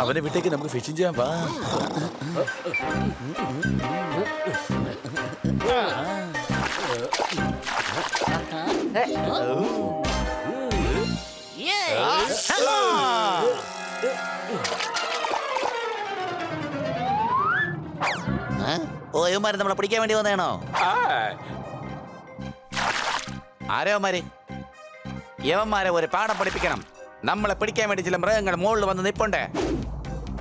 അവനെ വിട്ടേക്ക് നമുക്ക് ഫിഷിംഗ് ചെയ്യാൻ വാ. ഓയന്മാരെ നമ്മളെ പിടിക്കാൻ വേണ്ടി വന്നതാണോ? ആരോമാര് യവന്മാരെ ഒരു പാഠം പഠിപ്പിക്കണം. നമ്മളെ പിടിക്കാൻ വേണ്ടി ചില മൃഗങ്ങൾ മുകളിൽ വന്ന് നിപ്പുണ്ട്.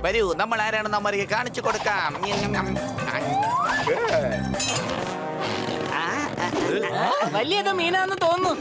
വരൂ, നമ്മൾ ആരാണെന്ന് അവന്മാർക്ക് കാണിച്ചു കൊടുക്കാം. വലിയത് മീനാന്ന് തോന്നുന്നു.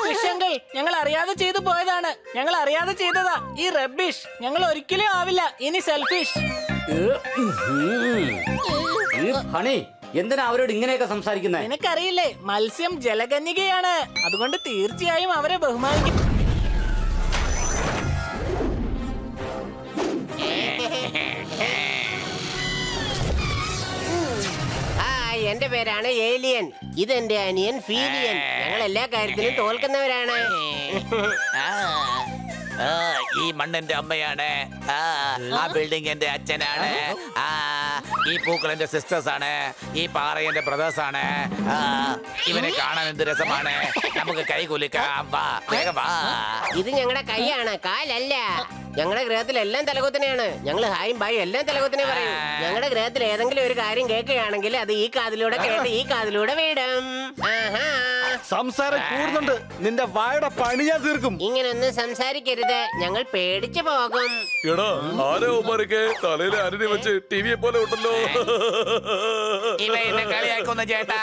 ഫിഷങ്ങൾ ഞങ്ങൾ അറിയാതെ ചെയ്തു പോയതാണ്. ഞങ്ങൾ അറിയാതെ ചെയ്തതാ. ഈ റബ്ബിഷ് ഞങ്ങൾ ഒരിക്കലും ആവില്ല ഇനി സെൽഫിഷ്. ഹണി, എന്തിനാ അവരോട് ഇങ്ങനെയൊക്കെ സംസാരിക്കുന്നത്? നിനക്കറിയില്ലേ, മത്സ്യം ജലകന്യകയാണ്. അതുകൊണ്ട് തീർച്ചയായും അവരെ ബഹുമാനിക്കും. എന്റെ പേരാണ് ഏലിയൻ. ഇതെന്റെ അനിയൻ ഫീലിയൻ. ഞങ്ങൾ എല്ലാ കാര്യത്തിലും തോൽക്കുന്നവരാണ്. ഈ മണ്ണിന്റെ അമ്മയാണ്. ആ ബിൽഡിംഗ് എന്റെ അച്ഛനാണ്. ഈ പൂക്കൾ എന്റെ സിസ്റ്റേഴ്സ് ആണ്. ഈ പാറ എന്റെ ബ്രദേഴ്സ് ആണ്. ഇവനെ കാണാൻ എന്ത് രസമാണ്. നമുക്ക് കൈ കുലുക്കാം. വാ, വേഗം വാ. ഇത് ഞങ്ങളുടെ കൈയാണ്, കാലല്ല. ഞങ്ങളുടെ ഗ്രഹത്തിൽ എല്ലാം തലകുത്തനെയാണ്. ഞങ്ങൾ ഹായും ബായും എല്ലാം തലകുത്തനെ പറയും. ഞങ്ങളുടെ ഗ്രഹത്തിൽ ഏതെങ്കിലും ഒരു കാര്യം കേൾക്കുകയാണെങ്കിൽ അത് ഈ കാതിലൂടെ കേട്ട് ഈ കാതിലൂടെ വീടും. സംസാരം കൂടുന്നുണ്ട്. നിന്റെ വായുടെ പണി ഞാൻ തീർക്കും. ഇങ്ങനൊന്നും സംസാരിക്കരുത്, ഞങ്ങൾ പേടിച്ചു പോകും. എടാ, ആരോമാരൊക്കെ തലയിലെ അരടി വെച്ച് ടിവിയെ പോലെ ഉണ്ടല്ലോ. ഇവ എന്നെ കളിയാക്കുന്ന ചേട്ടാ.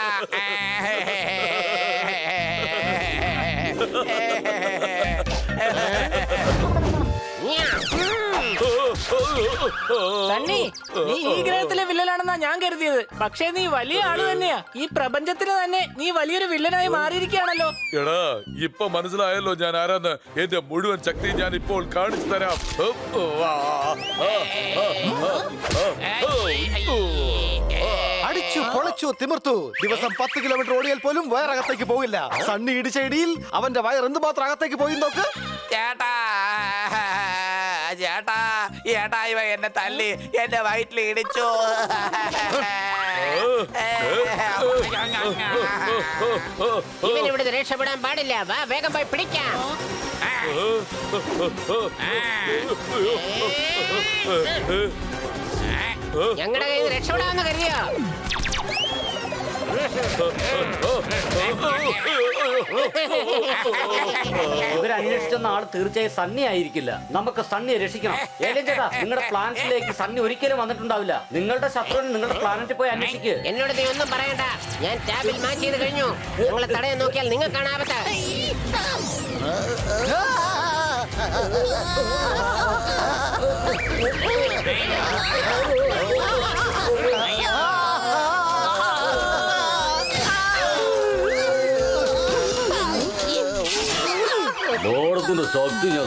സണ്ണി, നീ ഈ ഗ്രഹത്തിലെ വില്ലനാണെന്നാ ഞാൻ കരുതിയത്. പക്ഷേ നീ വലിയ ആള് തന്നെയാ. ഈ പ്രപഞ്ചത്തിന് തന്നെ നീ വലിയൊരു വില്ലനായി മാറിയിരിക്കുകയാണല്ലോ. എടാ, ഇപ്പൊ മനസ്സിലായല്ലോ ഞാൻ ആരാന്ന്. എന്റെ മുഴുവൻ ശക്തി ഞാൻ ഇപ്പോൾ കാണിച്ചു തരാം. അടിച്ചു പൊളച്ചു തിമിർത്തു. ദിവസം 10 കിലോമീറ്റർ ഓടിയാൽ പോലും വയറകത്തേക്ക് പോകില്ല. സണ്ണി ഇടിച്ച ഇടിയിൽ അവന്റെ വയർ എന്തുമാത്രം അകത്തേക്ക് പോയി നോക്ക്. ചേട്ടാ, ചേട്ടാ, ചേട്ടാ, ഇവ എന്നെ തല്ലി എന്റെ വയറ്റിൽ ഇടിച്ചു. ഇവൻ ഇവിടെ രക്ഷപ്പെടാൻ പാടില്ല. വാ, വേഗം പോയി പിടിക്കാം. ഞങ്ങളുടെ കയ്യിൽ നിന്ന് രക്ഷപ്പെടാമെന്ന് കരുതിയോ? ഇവരന്വേഷിച്ചെന്ന ആൾ തീർച്ചയായും സണ്ണി ആയിരിക്കില്ല. നമുക്ക് സണ്ണിയെ രക്ഷിക്കണം. ഏലിയൻ ചേട്ടാ, നിങ്ങളുടെ പ്ലാനറ്റിലേക്ക് സണ്ണി ഒരിക്കലും വന്നിട്ടുണ്ടാവില്ല. നിങ്ങളുടെ ശത്രുവിന് നിങ്ങളുടെ പ്ലാനറ്റിൽ പോയി അന്വേഷിക്കുക. എന്നോട് നീ ഒന്നും പറയണ്ട. ഞാൻ ടാബിൽ മാച്ച് ചെയ്ത് കഴിഞ്ഞു. ഞങ്ങളെ തടയാൻ നോക്കിയാൽ നിങ്ങൾക്ക് കാണാപത്ത. ലോകത്തിന്റെ ശക്തി ഞാൻ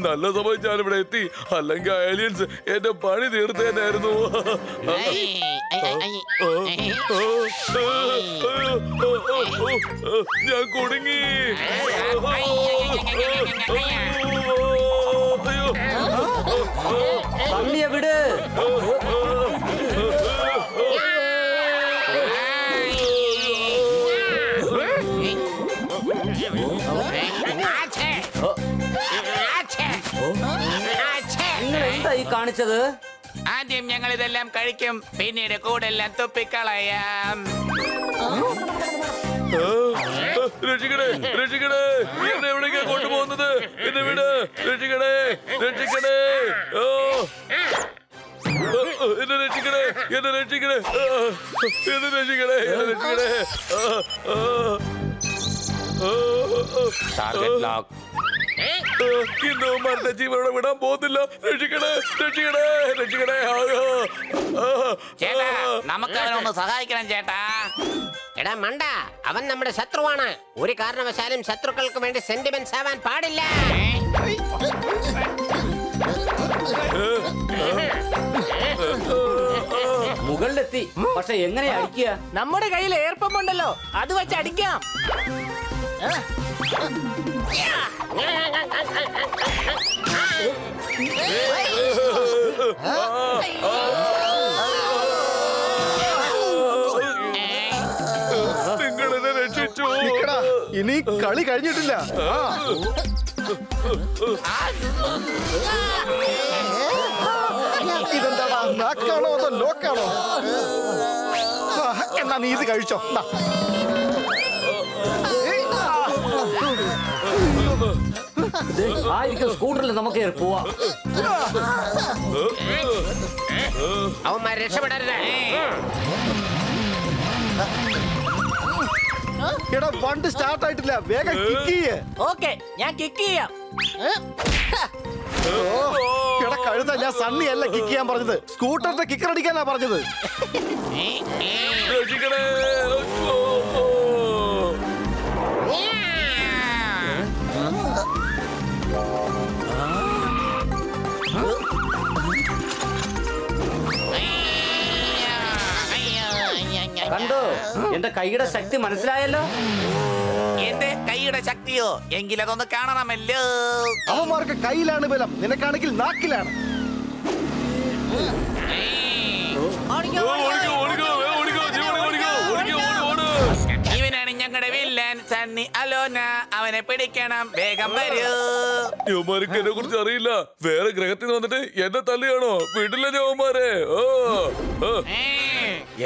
നല്ല സമയം ഞാനിവിടെ എത്തി. അല്ലെങ്കിൽ ഏലിയൻസ് എന്റെ പണി തീർത്തേനായിരുന്നു. ഞാൻ കുടുങ്ങി. സണ്ണിയെ വിട്. നിങ്ങൾ എന്താ ഈ കാണിച്ചത്? ആദ്യം ഞങ്ങൾ ഇതെല്ലാം കഴിക്കും, പിന്നീട് കൂടെല്ലാം തുപ്പിക്കളയാം. രക്ഷിക്കണേ, രക്ഷിക്കണേ, എന്നെ എവിടേക്കാ കൊണ്ടുപോകുന്നത്? എന്നെ വിട്, രക്ഷിക്കണേ, രക്ഷിക്കണേ, എന്നെ രക്ഷിക്കണേ, എന്നെ രക്ഷിക്കണേ, എന്നെ രക്ഷിക്കണേ, എന്നെ രക്ഷിക്കണേ. Target lock. ഇന്ന് അവന്മാരുടെ ജീവനോടെ വിടാൻ പോകുന്നില്ല. രക്ഷിക്കണേ, രക്ഷിക്കണേ, രക്ഷിക്കണേ. ചേട്ടാ നമുക്ക് അവനൊന്ന് സഹായിക്കണം ചേട്ടാ. എടാ മണ്ട, അവൻ നമ്മുടെ ശത്രുവാണ്. ഒരു കാരണവശാലും ശത്രുക്കൾക്ക് വേണ്ടി സെന്റിമെന്റ്സ് ആവാൻ പാടില്ല. മുകളിലെത്തി. പക്ഷെ എങ്ങനെ അടിക്കുക? നമ്മുടെ കയ്യിൽ ഏർപ്പമുണ്ടല്ലോ, അത് വെച്ച് അടിക്കാം. നിങ്ങളെന്നെ രക്ഷിച്ചു. നിക്കടാ, ഇനി കളി കഴിഞ്ഞിട്ടില്ല. ഇതെന്താടാ, നാക്കാണോ അതോ ലോക്കാണോ? എന്നാ നീ ഇത് കഴിച്ചോ. ദാ. ആയിരിക്കും സ്കൂട്ടറിൽ നമുക്ക് പോവാം. അവന്മാർ രക്ഷപ്പെടരുത്. എടാ, വണ്ടി സ്റ്റാർട്ട് ആയിട്ടില്ല. വേഗം കിക്ക് ചെയ്യ്. ഓക്കെ, ഞാൻ കിക്ക് ചെയ്യാം. എടാ കഴുത, ഞാൻ സണ്ണി അല്ല കിക്ക് ചെയ്യാൻ പറഞ്ഞത്, സ്കൂട്ടറിന്റെ കിക്കർ അടിക്കാനാ പറഞ്ഞത്. രക്ഷിക്കണേ. കണ്ടോ, എന്റെ കൈയുടെ ശക്തി മനസ്സിലായല്ലോ. എന്റെ കൈയുടെ ശക്തിയോ? എങ്കിലതൊന്ന് കാണണമല്ലോ. അവന്മാർക്ക് കയ്യിലാണ് ബലം, നിനക്കാണെങ്കിൽ നാക്കിലാണ്. ഓടിക്കോ, ഓടിക്കോ, ഓടിക്കോ, ജീവനെ ഓടിക്കോ, ഓടിക്കോ, ഓട്, ഓട്. ഇവനാണ് ഞങ്ങളുടെ വില്ലൻ സണ്ണി അലോന. അവനെ പിടിക്കണം, വേഗം വരൂ. യവന്മാർക്ക് എന്നെ കുറിച്ച് അറിയില്ല. വേറെ ഗ്രഹത്തിൽ നിന്ന് വന്നിട്ട് എന്നെ തള്ളിയാണോ? വിടില്ല യവന്മാരെ.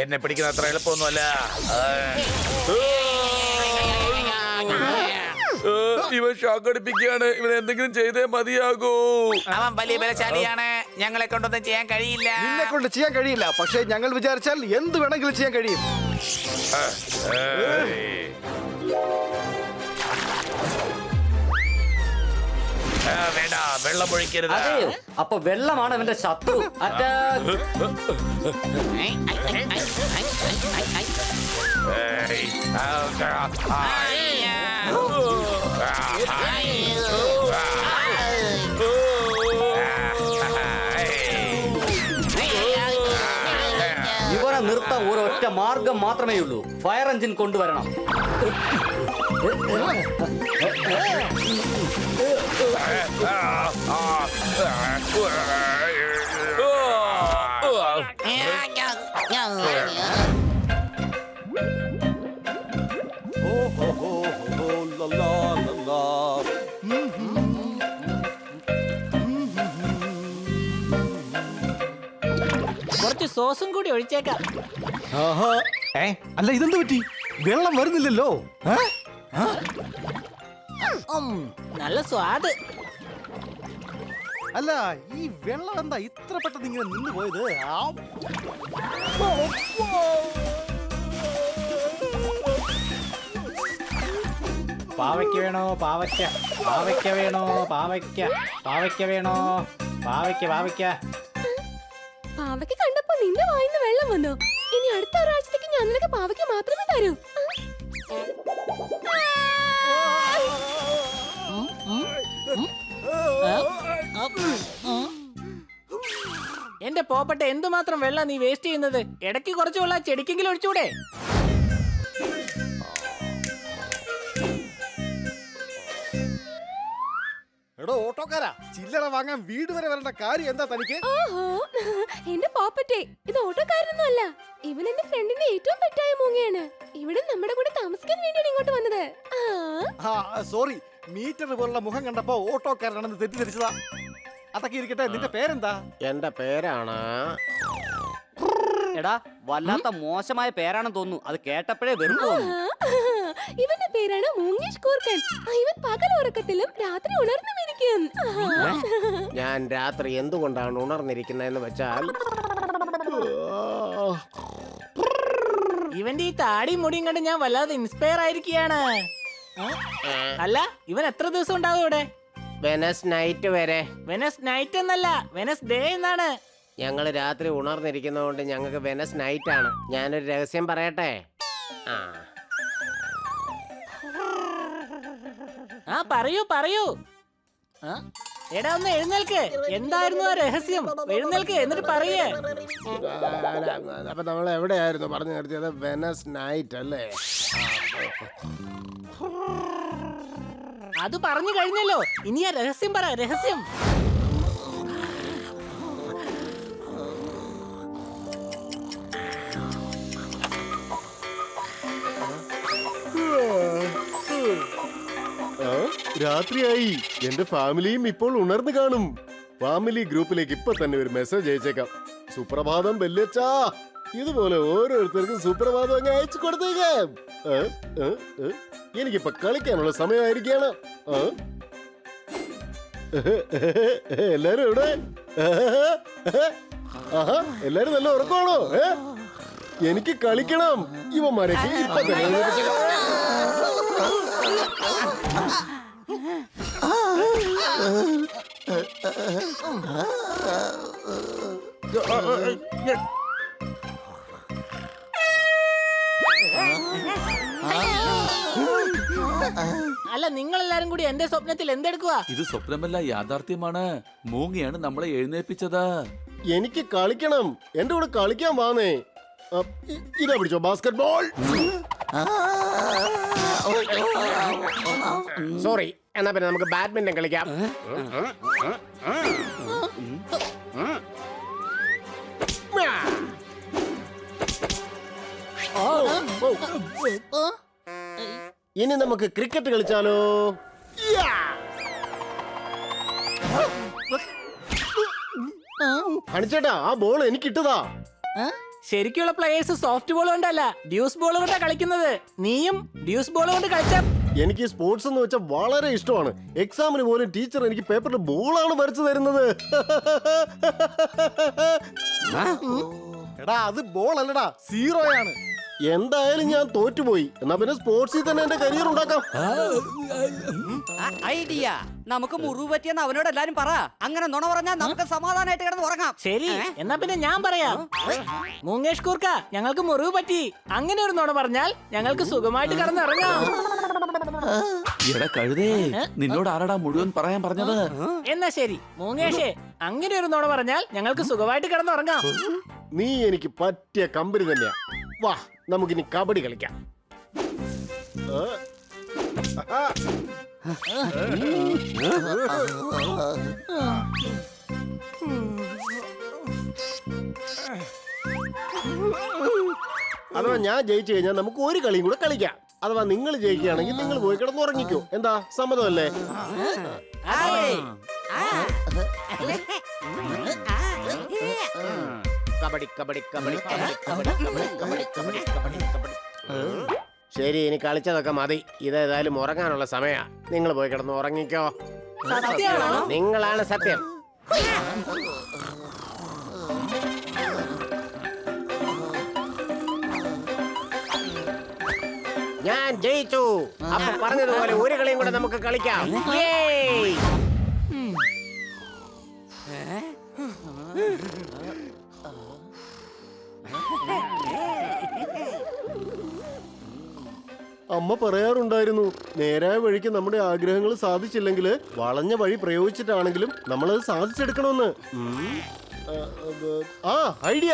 എന്നെ പിടിക്കുന്ന അത്ര എളുപ്പമൊന്നുമല്ല. ഇവൻ ഷാക്കടിപ്പിക്കുകയാണ്. ഇവൻ എന്തെങ്കിലും ചെയ്തേ മതിയാകൂ. അവൻ വലിയ ബലശാലിയാണ്. ഞങ്ങളെ കൊണ്ടൊന്നും ചെയ്യാൻ കഴിയില്ല. നിന്നെ കൊണ്ട് ചെയ്യാൻ കഴിയില്ല, പക്ഷേ ഞങ്ങൾ വിചാരിച്ചാൽ എന്ത് വേണമെങ്കിലും ചെയ്യാൻ കഴിയും. വേണ്ട, വെള്ളം ഒഴിക്കരുത്. അതെയോ? അപ്പൊ വെള്ളമാണ് അവന്റെ ശത്രു. അറ്റാക്ക്. ഇവനെ നിർത്താൻ ഒരൊറ്റ മാർഗം മാത്രമേ ഉള്ളൂ. ഫയർ എഞ്ചിൻ കൊണ്ടുവരണം. കുറച്ച് സോസും കൂടി ഒഴിച്ചേക്കാം. ആഹാ. അല്ല, ഇതെന്ത് പറ്റി? വെള്ളം വരുന്നില്ലല്ലോ. നല്ല സ്വാദ്. അല്ല, ഈ വെള്ളം എന്താ ഇത്ര പെട്ടെന്ന് ഇങ്ങനെ നിന്ന് പോയത്? പാവയ്ക്ക വേണോ? പാവയ്ക്ക. പാവയ്ക്ക വേണോ? പാവയ്ക്ക. പാവയ്ക്ക വേണോ? പാവയ്ക്ക. പാവയ്ക്ക. പാവയ്ക്ക കണ്ടപ്പോ നിന്റെ വായിന്ന് വെള്ളം വന്നോ? ഇനി അടുത്ത ഒരാഴ്ചത്തേക്ക് ഞാൻ നിനക്ക് പാവയ്ക്ക മാത്രമേ തരൂ. എന്റെ പോപ്പട്ടെ, എന്തുമാത്രം വെള്ളം നീ വേസ്റ്റ് ചെയ്യുന്നത്? ഇടയ്ക്ക് കുറച്ച് വെള്ളം ചെടിക്കെങ്കിലും ഒഴിച്ചൂടെ? എടോ ഓട്ടോക്കാരാ, ചില്ലറ വാങ്ങാൻ വീട് വരെ വരേണ്ട കാര്യം എന്താ തനിക്ക്? ഓഹോ, എന്റെ പോപ്പറ്റെ, ഇത് ഓട്ടോക്കാരനൊന്നും അല്ല. ഇവൻ എന്റെ ഫ്രണ്ടിന്റെ ഏറ്റവും പെറ്റായ മൂങ്ങയാണ്. ഇവിടെ നമ്മുടെ കൂടെ താമസിക്കാൻ വേണ്ടിയാണ് ഇങ്ങോട്ട് വന്നത്. സോറി, മീറ്റർ പോലുള്ള മുഖം കണ്ടപ്പോ ഓട്ടോക്കാരനാണെന്ന് തെറ്റിദ്ധരിച്ചതാ. അതൊക്കെ ഇരിക്കട്ടെ, നിന്റെ പേരെന്താ? എന്റെ പേരാണ്. എടാ, വല്ലാത്ത മോശമായ പേരാണെന്ന് തോന്നുന്നു. അത് കേട്ടപ്പോഴേ വെറുപ്പ് തോന്നുന്നു. ഇവന്റെ പേരാണ് മൂങ്ങേഷ് കൂർക്കൻ. ഇവൻ പകൽ ഉറക്കത്തിലും രാത്രി ഉണർന്നുമിരിക്കും. ഞാൻ രാത്രി എന്തുകൊണ്ടാണ് ഉണർന്നിരിക്കുന്നതെന്ന് വെച്ചാൽ, ഇവന്റെ ഈ താടി മുടിയും കണ്ട് ഞാൻ വല്ലാതെ ഇൻസ്പയർ ആയിരിക്കുകയാണ്. അല്ല, ഇവൻ എത്ര ദിവസം ഉണ്ടാവും ഇവിടെ? വെനസ് നൈറ്റ് വരെ. വെനസ് നൈറ്റ് എന്നല്ല, വെനസ് ഡേ എന്നാണ്. ഞങ്ങൾ രാത്രി ഉണർന്നിരിക്കുന്നതുകൊണ്ട് ഞങ്ങൾക്ക് വെനസ് നൈറ്റ് ആണ്. ഞാനൊരു രഹസ്യം പറയട്ടെ. ആ പറയൂ പറയൂ. ആ, എടാ ഒന്ന് എഴുന്നേൽക്ക്. എന്തായിരുന്നു ആ രഹസ്യം? എഴുന്നേൽക്ക്, എന്നിട്ട് പറയേ. അപ്പൊ നമ്മൾ എവിടെയായിരുന്നു പറഞ്ഞു നിർത്തിയത്? വെനസ് നൈറ്റ് അല്ലേ? അത് പറഞ്ഞു കഴിഞ്ഞല്ലോ. ഇനി ആ രഹസ്യം പറ, രഹസ്യം. രാത്രിയായി. എന്റെ ഫാമിലിയും ഇപ്പോൾ ഉണർന്നു കാണും. ഫാമിലി ഗ്രൂപ്പിലേക്ക് ഇപ്പൊ തന്നെ ഒരു മെസ്സേജ് അയച്ചേക്കാം. സുപ്രഭാതം ബെല്ലച്ചാ. ഇതുപോലെ ഓരോരുത്തർക്കും സുപ്രഭാതം അങ്ങ് അയച്ചു കൊടുത്തേക്കാം. എനിക്കിപ്പൊ കളിക്കാനുള്ള സമയമായിരിക്കാണ്. എല്ലാരും എവിടെ? ആഹാ, എല്ലാരും നല്ല ഉറക്കമാണോ? എനിക്ക് കളിക്കണം. ഇവന്മാരൊക്കെ ഇപ്പൊ തന്നെ അല്ല, നിങ്ങൾ എല്ലാരും കൂടി എന്റെ സ്വപ്നത്തിൽ എന്തെടുക്കുക? ഇത് സ്വപ്നമല്ല, യാഥാർത്ഥ്യമാണ്. മൂങ്ങയാണ് നമ്മളെ എഴുന്നേൽപ്പിച്ചത്. എനിക്ക് കളിക്കണം. എന്റെ കൂടെ കളിക്കാൻ വാന്നേ. ഇതാ പിടിച്ചോ ബാസ്കറ്റ് ബോൾ. സോറി, എന്നാ പിന്നെ നമുക്ക് ബാഡ്മിന്റൺ കളിക്കാം. ഇനി നമുക്ക് ക്രിക്കറ്റ് കളിച്ചാലോ? അണിച്ചേട്ടാ, ആ ബോൾ എനിക്കിട്ടതാ. ശരിക്കുള്ള പ്ലേയേഴ്സ് സോഫ്റ്റ് ബോൾ കൊണ്ടല്ല, ഡ്യൂസ് ബോൾ കൊണ്ടാ കളിക്കുന്നത്. നീയും ഡ്യൂസ് ബോൾ കൊണ്ട് കളിച്ച. എനിക്ക് സ്പോർട്സ് എന്ന് വെച്ചാൽ വളരെ ഇഷ്ടമാണ്. എക്സാമിന് പോലും ടീച്ചർ എനിക്ക് പേപ്പറിൽ ബോളാണ് വരച്ചു തരുന്നത്. എടാ അത് ബോൾ അല്ലടാ, സീറോയാണ്. എന്തായാലും ഞാൻ തോറ്റുപോയി. എന്നാ പിന്നെ സ്പോർട്സിൽ തന്നെ എന്റെ കരിയർ ഉണ്ടാക്കാം. ഐഡിയ. നമുക്ക് മുറിവ് പറ്റിയെന്ന് അവനോട് എല്ലാരും പറ. അങ്ങനെ നുണ പറഞ്ഞാൽ നമുക്ക് സമാധാനമായിട്ട് കിടന്ന് ഉറങ്ങാം. ശരി, എന്നാ പിന്നെ ഞാൻ പറയാം. മൂങ്ങേഷ് കൂർക്ക, ഞങ്ങൾക്ക് മുറിവ് പറ്റി. അങ്ങനെ ഒരു നുണ പറഞ്ഞാൽ ഞങ്ങൾക്ക് സുഖമായിട്ട് കിടന്നിറങ്ങാം. എടാ കഴുതേ, നിന്നോട് ആരാടാ മുഴുവൻ പറയാൻ പറഞ്ഞത്? എന്നാ ശരി മൂങ്ങേഷേ, അങ്ങനെ ഒരു നുണ പറഞ്ഞാൽ ഞങ്ങൾക്ക് സുഖമായിട്ട് കിടന്നുറങ്ങാം. നീ എനിക്ക് പറ്റിയ കമ്പനി തന്നെയാ. വാ, നമുക്കിനി കബഡി കളിക്കാം. അഥവാ ഞാൻ ജയിച്ചു കഴിഞ്ഞാൽ നമുക്ക് ഒരു കളിയും കൂടെ കളിക്കാം. അഥവാ നിങ്ങൾ ജയിക്കുകയാണെങ്കിൽ നിങ്ങൾ പോയി കിടന്ന് ഉറങ്ങിക്കോ. എന്താ, സമ്മതമല്ലേ? കബഡി കബഡി കബഡി കബഡി കബഡി കബഡി കബഡി കബഡി കബഡി കബഡി. ശരി, ഇനി കളിച്ചതൊക്കെ മതി. ഇതേതായാലും ഉറങ്ങാനുള്ള സമയാ. നിങ്ങൾ പോയി കിടന്ന് ഉറങ്ങിക്കോ. സത്യമാണോ? നിങ്ങളാണ് സത്യം. ഞാൻ ജയിച്ചു. അപ്പൊ പറഞ്ഞതുപോലെ ഒരു കളിയും കൂടെ നമുക്ക് കളിക്കാം. ഏയ്! അമ്മ പറയാറുണ്ടായിരുന്നു, നേരായ വഴിക്ക് നമ്മുടെ ആഗ്രഹങ്ങൾ സാധിച്ചില്ലെങ്കിൽ വളഞ്ഞ വഴി പ്രയോഗിച്ചിട്ടാണെങ്കിലും നമ്മളത് സാധിച്ചെടുക്കണമെന്ന്. ആ ഐഡിയ.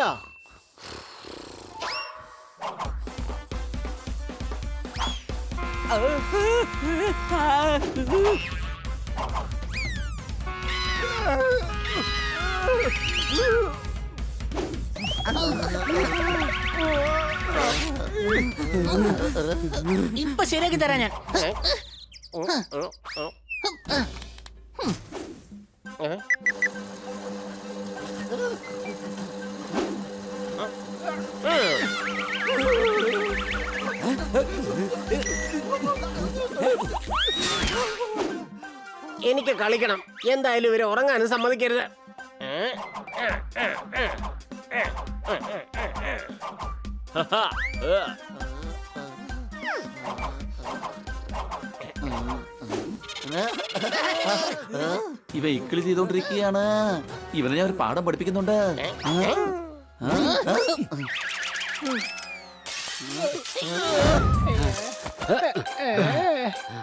ഇപ്പൊ ശരിയാക്കി തരാം ഞാൻ. എനിക്ക് കളിക്കണം. എന്തായാലും ഇവരെ ഉറങ്ങാനും സമ്മതിക്കരുത്. ഇവ ഇക്കിളി ചെയ്തോണ്ടിരിക്കുകയാണ്. ഇവനെ ഞാൻ ഒരു പാഠം പഠിപ്പിക്കുന്നുണ്ട്.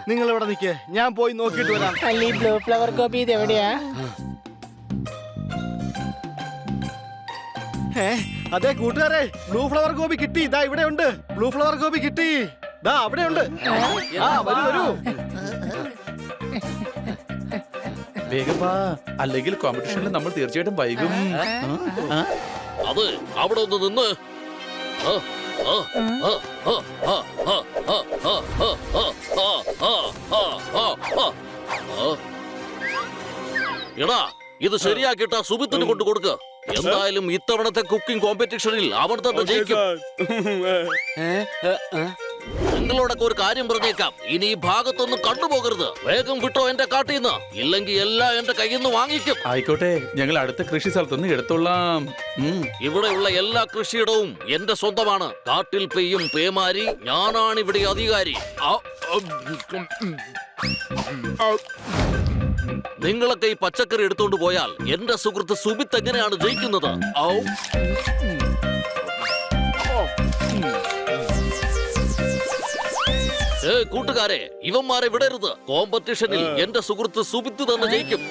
നിങ്ങൾ ഇവിടെ നിൽക്കേ, ഞാൻ പോയി നോക്കിയിട്ട് വരാം. അല്ല ഈ ബ്ലൂ ഫ്ലവർ ഗോപി ഇത് എവിടെയാ? അതെ കൂട്ടുകാരെ, ബ്ലൂ ഫ്ലവർ ഗോപി കിട്ടി. ഇതാ ഇവിടെ ഉണ്ട്. ബ്ലൂ ഫ്ലവർ ഗോപി കിട്ടി. ദാ അവിടെ ഉണ്ട്. ആ വരൂ വരൂ. വേഗം വാ, അല്ലെങ്കിൽ കോമ്പറ്റീഷനിൽ നമ്മൾ തീർച്ചയായിട്ടും വൈകും. അത് അവിടെ ഒന്ന് നിന്ന്. എടാ, ഇത് ശരിയാക്കിയിട്ട് സുബിത്തിന് കൊണ്ട് കൊടുക്ക. എന്തായാലും ഇത്തവണത്തെ കുക്കിംഗ് കോമ്പറ്റീഷനിൽ അവൻ തന്നെ ജയിക്കും. നിങ്ങളോടൊക്കെ ഒരു കാര്യം പറഞ്ഞേക്കാം, ഇനി ഈ ഭാഗത്തൊന്നും കണ്ടുപോകരുത്. വേഗം വിട്ടോ എന്റെ കാട്ടീന്ന്, ഇല്ലെങ്കിൽ എല്ലാം എന്റെ കയ്യിൽ നിന്ന് വാങ്ങിക്കും. ആയിക്കോട്ടെ, ഞങ്ങൾ അടുത്ത കൃഷി സ്ഥലത്തുനിന്ന് എടുത്തോളാം. ഇവിടെയുള്ള എല്ലാ കൃഷിയിടവും എന്റെ സ്വന്തമാണ്. കാട്ടിൽ പെയ്യും പേമാരി, ഞാനാണ് ഇവിടെ അധികാരി. നിങ്ങളൊക്കെ ഈ പച്ചക്കറി എടുത്തോണ്ട് പോയാൽ എന്റെ സുഹൃത്ത് സുബിത്ത് എങ്ങനെയാണ് ജയിക്കുന്നത്? കൂട്ടുകാരെ, ഇവന്മാരെ വിടരുത്. കോമ്പറ്റീഷനിൽ എന്റെ സുഹൃത്ത് സുബിത്ത് തന്നെ ജയിക്കും.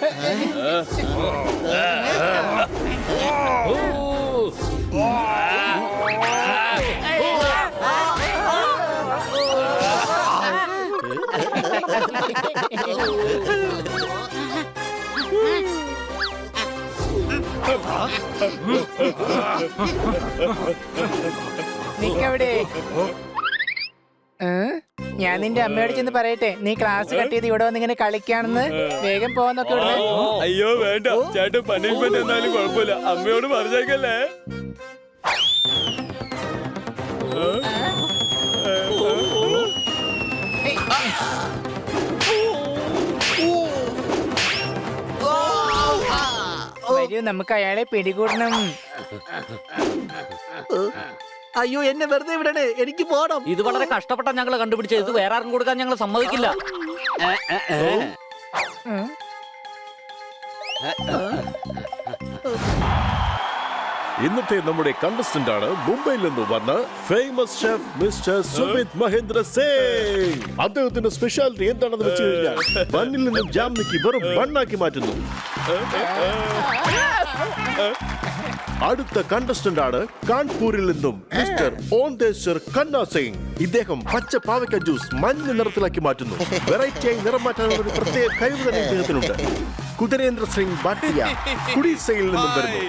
നിക്കവിടെ. ഞാൻ നിന്റെ അമ്മയോട് ചെന്ന് പറയട്ടെ, നീ ക്ലാസ് കട്ട് ചെയ്ത് ഇവിടെ വന്ന് ഇങ്ങനെ കളിക്കാണെന്ന്. വേഗം പോവാന്നൊക്കെ ഇവിടെ. അയ്യോ വേണ്ട ചേട്ടൻ, പണിഷ്മെന്റ് എന്നാലും കുഴപ്പമില്ല. അമ്മയോട് പറഞ്ഞേക്കല്ലേ. വരൂ, നമുക്ക് അയാളെ പിടികൂടണം. അയ്യോ എന്നെ വെറുതെ വിടണേ, എനിക്ക് പോണം. ഇത് വളരെ കഷ്ടപ്പെട്ട ഞങ്ങൾ കണ്ടുപിടിച്ചത്. ഇത് വേറെ ആർക്കും കൊടുക്കാൻ ഞങ്ങൾ സമ്മതിക്കില്ല. ഇന്നത്തെ നമ്മുടെ കണ്ടസ്റ്റന്റ് ആണ് മുംബൈയിൽ നിന്ന് വന്ന famous chef mister Sumit Mahendra Singh. അദ്ദേഹത്തിന്റെ സ്പെഷ്യാലിറ്റി എന്താണെന്ന് വെച്ച് കഴിഞ്ഞാൽ ബണ്ണിൽ നിന്നും ജാം നീക്കി വെറും ബണ്ണാക്കി മാറ്റുന്നു. അടുത്ത കണ്ടസ്റ്റന്റ് ആണ് കാൺപൂരിൽ നിന്നും മിസ്റ്റർ ഓന്തേശ്വർ ഖന്ന സിംഗ്. ഇദ്ദേഹം പച്ച പാവയ്ക്ക ജ്യൂസ് മഞ്ഞ നിറത്തിലാക്കി മാറ്റുന്നു. വെറൈറ്റിയായി നിറം മാറ്റാനുള്ള ഒരു പ്രത്യേക കഴിവ് തന്നെ ഇദ്ദേഹത്തിനുണ്ട്. കുതിരേന്ദ്ര സിംഗ് ഭാട്ടിയ കുടീസയിൽ നിന്നും വരുന്നു.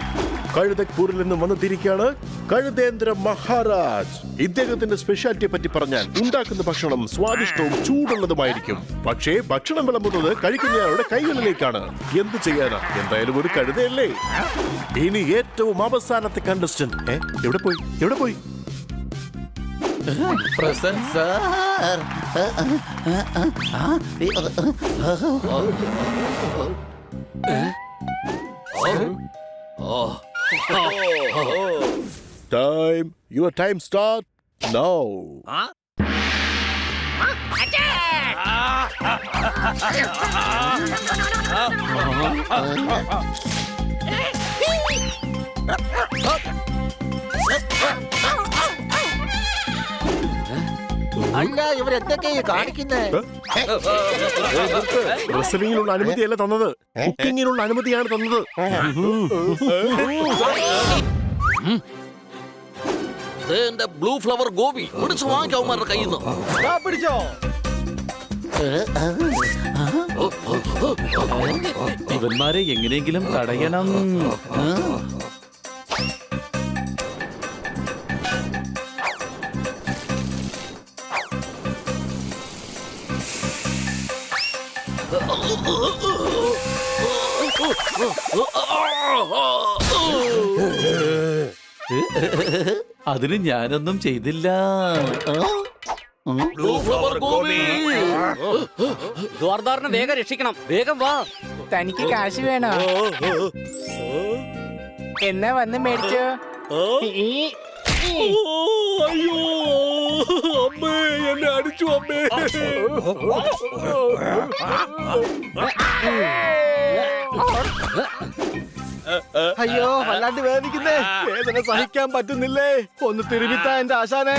കഴുതക്പൂരിൽ നിന്നും വന്നെത്തിയിരിക്കുകയാണ് കഴുതേന്ദ്ര മഹാരാജ്. ഇദ്ദേഹത്തിന്റെ സ്പെഷ്യാലിറ്റിയെ പറ്റി പറഞ്ഞാൽ ഉണ്ടാക്കുന്ന ഭക്ഷണം സ്വാദിഷ്ടവും ചൂടുള്ളതുമായിരിക്കും. പക്ഷേ ഭക്ഷണം വിളമ്പുന്നത് കഴിക്കുന്നയാളുടെ കൈകളിലേക്കാണ്. എന്ത് ചെയ്യാനാ, എന്തായാലും ഒരു കഴുതയല്ലേ. ഇനി ഏറ്റവും അവസാനത്തെ കണ്ടസ്റ്റന്റ് എവിടെ പോയി? Present sir. Your time start now. അല്ല ഇവരെന്തൊക്കെയാ കാണിക്കുന്നേ? റെസ്ലിംഗിനുള്ള അനുമതിയല്ല തന്നത്, കുക്കിങ്ങിനുള്ള അനുമതിയാണ് തന്നത്. എന്റെ ബ്ലൂ ഫ്ലവർ ഗോപി പിടിച്ചു വാങ്ങിക്കവന്മാരുടെ കയ്യിൽ നിന്ന്. പിടിച്ചോ. ഇവന്മാരെ എങ്ങനെയെങ്കിലും തടയണം. അതിന് ഞാനൊന്നും ചെയ്തില്ല. ദ്വാർദാറിനെ വേഗം രക്ഷിക്കണം. വേഗം വാ. തനിക്ക് കാശ് വേണോ? എന്നാ വന്ന് മേടിച്ചോ. അയ്യോ അമ്മ, അമ്മേ എന്നെ അടിച്ചു അമ്മേ. അയ്യോ വല്ലാണ്ട് വേദനിക്കുന്നേ. വേദന സഹിക്കാൻ പറ്റുന്നില്ലേ? ഒന്ന് തിരുമിത്താ എന്റെ ആശാനെ.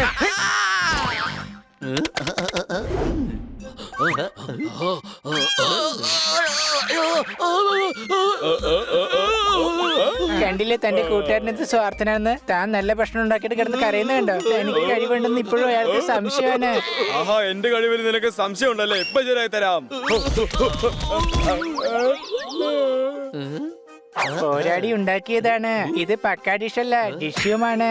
കണ്ടില്ലേ തന്റെ കൂട്ടുകാരനത് സ്വാർത്ഥനാണെന്ന്. താൻ നല്ല ഭക്ഷണം ഉണ്ടാക്കിയിട്ട് കിടന്ന് കരയുന്ന കണ്ടോ? എനിക്ക് കഴിവുണ്ടെന്ന് ഇപ്പോഴും അയാൾക്ക് സംശയമാണ്. ആഹാ, എന്റെ കഴിവിൽ നിനക്ക് സംശയം ഉണ്ടല്ലേ? ഇപ്പൊ ശരിയായി തരാം. പോരാടി ഉണ്ടാക്കിയതാണ് ഇത്. പക്കാ ഡിഷല്ല, ഡിഷ്യുമാണ്.